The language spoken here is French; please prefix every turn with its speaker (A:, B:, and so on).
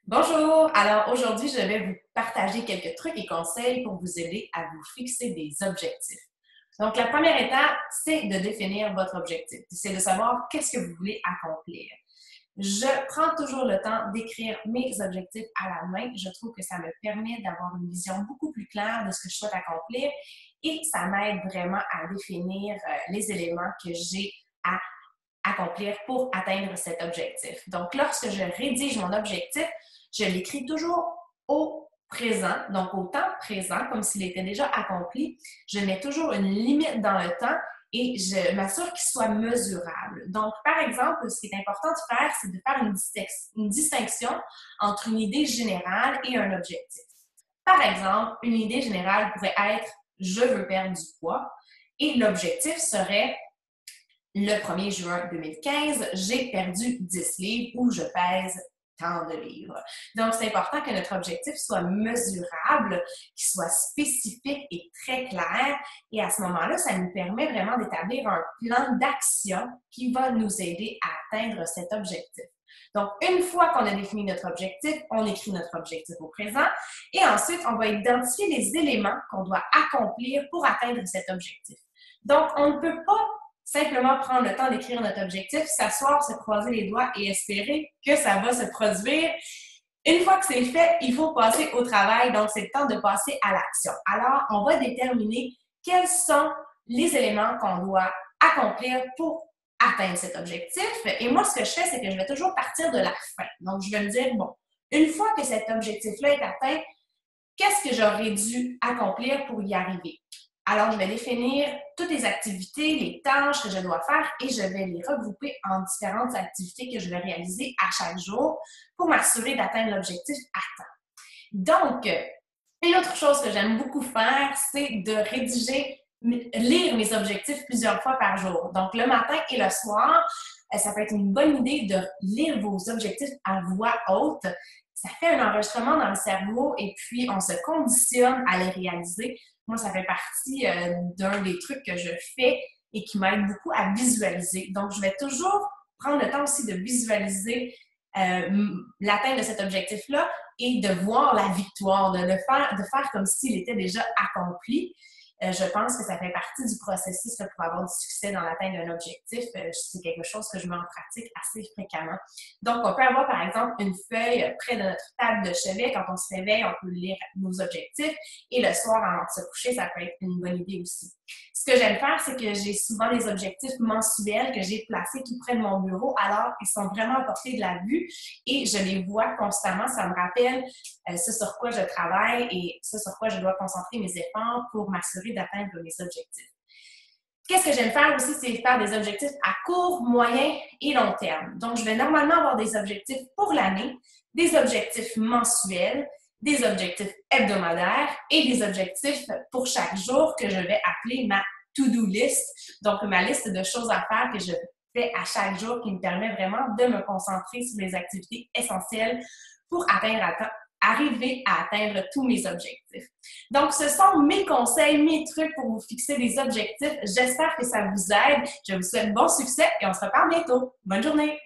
A: Bonjour! Alors aujourd'hui, je vais vous partager quelques trucs et conseils pour vous aider à vous fixer des objectifs. Donc, la première étape, c'est de définir votre objectif. C'est de savoir qu'est-ce que vous voulez accomplir. Je prends toujours le temps d'écrire mes objectifs à la main. Je trouve que ça me permet d'avoir une vision beaucoup plus claire de ce que je souhaite accomplir et ça m'aide vraiment à définir les éléments que j'ai à accomplir pour atteindre cet objectif. Donc, lorsque je rédige mon objectif, je l'écris toujours au présent, donc au temps présent, comme s'il était déjà accompli. Je mets toujours une limite dans le temps et je m'assure qu'il soit mesurable. Donc, par exemple, ce qui est important de faire, c'est de faire une distinction entre une idée générale et un objectif. Par exemple, une idée générale pourrait être « je veux perdre du poids » et l'objectif serait le 1er juin 2015, j'ai perdu 10 livres ou je pèse tant de livres. Donc, c'est important que notre objectif soit mesurable, qu'il soit spécifique et très clair. Et à ce moment-là, ça nous permet vraiment d'établir un plan d'action qui va nous aider à atteindre cet objectif. Donc, une fois qu'on a défini notre objectif, on écrit notre objectif au présent et ensuite, on va identifier les éléments qu'on doit accomplir pour atteindre cet objectif. Donc, on ne peut pas simplement prendre le temps d'écrire notre objectif, s'asseoir, se croiser les doigts et espérer que ça va se produire. Une fois que c'est fait, il faut passer au travail, donc c'est le temps de passer à l'action. Alors, on va déterminer quels sont les éléments qu'on doit accomplir pour atteindre cet objectif. Et moi, ce que je fais, c'est que je vais toujours partir de la fin. Donc, je vais me dire, bon, une fois que cet objectif-là est atteint, qu'est-ce que j'aurais dû accomplir pour y arriver? Alors, je vais définir toutes les activités, les tâches que je dois faire et je vais les regrouper en différentes activités que je vais réaliser à chaque jour pour m'assurer d'atteindre l'objectif à temps. Donc, une autre chose que j'aime beaucoup faire, c'est de lire mes objectifs plusieurs fois par jour. Donc, le matin et le soir, ça peut être une bonne idée de lire vos objectifs à voix haute. Ça fait un enregistrement dans le cerveau et puis on se conditionne à les réaliser. Moi, ça fait partie d'un des trucs que je fais et qui m'aide beaucoup à visualiser. Donc, je vais toujours prendre le temps aussi de visualiser l'atteinte de cet objectif-là et de voir la victoire, de faire comme s'il était déjà accompli. Je pense que ça fait partie du processus là, pour avoir du succès dans l'atteinte d'un objectif. C'est quelque chose que je mets en pratique assez fréquemment. Donc, on peut avoir, par exemple, une feuille près de notre table de chevet. Quand on se réveille, on peut lire nos objectifs. Et le soir, avant de se coucher, ça peut être une bonne idée aussi. Ce que j'aime faire, c'est que j'ai souvent des objectifs mensuels que j'ai placés tout près de mon bureau. Alors, ils sont vraiment à portée de la vue et je les vois constamment. Ça me rappelle ce sur quoi je travaille et ce sur quoi je dois concentrer mes efforts pour m'assurer d'atteindre mes objectifs. Qu'est-ce que j'aime faire aussi, c'est faire des objectifs à court, moyen et long terme. Donc, je vais normalement avoir des objectifs pour l'année, des objectifs mensuels, des objectifs hebdomadaires et des objectifs pour chaque jour que je vais appeler ma to-do list. Donc, ma liste de choses à faire que je fais à chaque jour qui me permet vraiment de me concentrer sur les activités essentielles pour arriver à atteindre tous mes objectifs. Donc, ce sont mes conseils, mes trucs pour vous fixer des objectifs. J'espère que ça vous aide. Je vous souhaite bon succès et on se reparle bientôt. Bonne journée!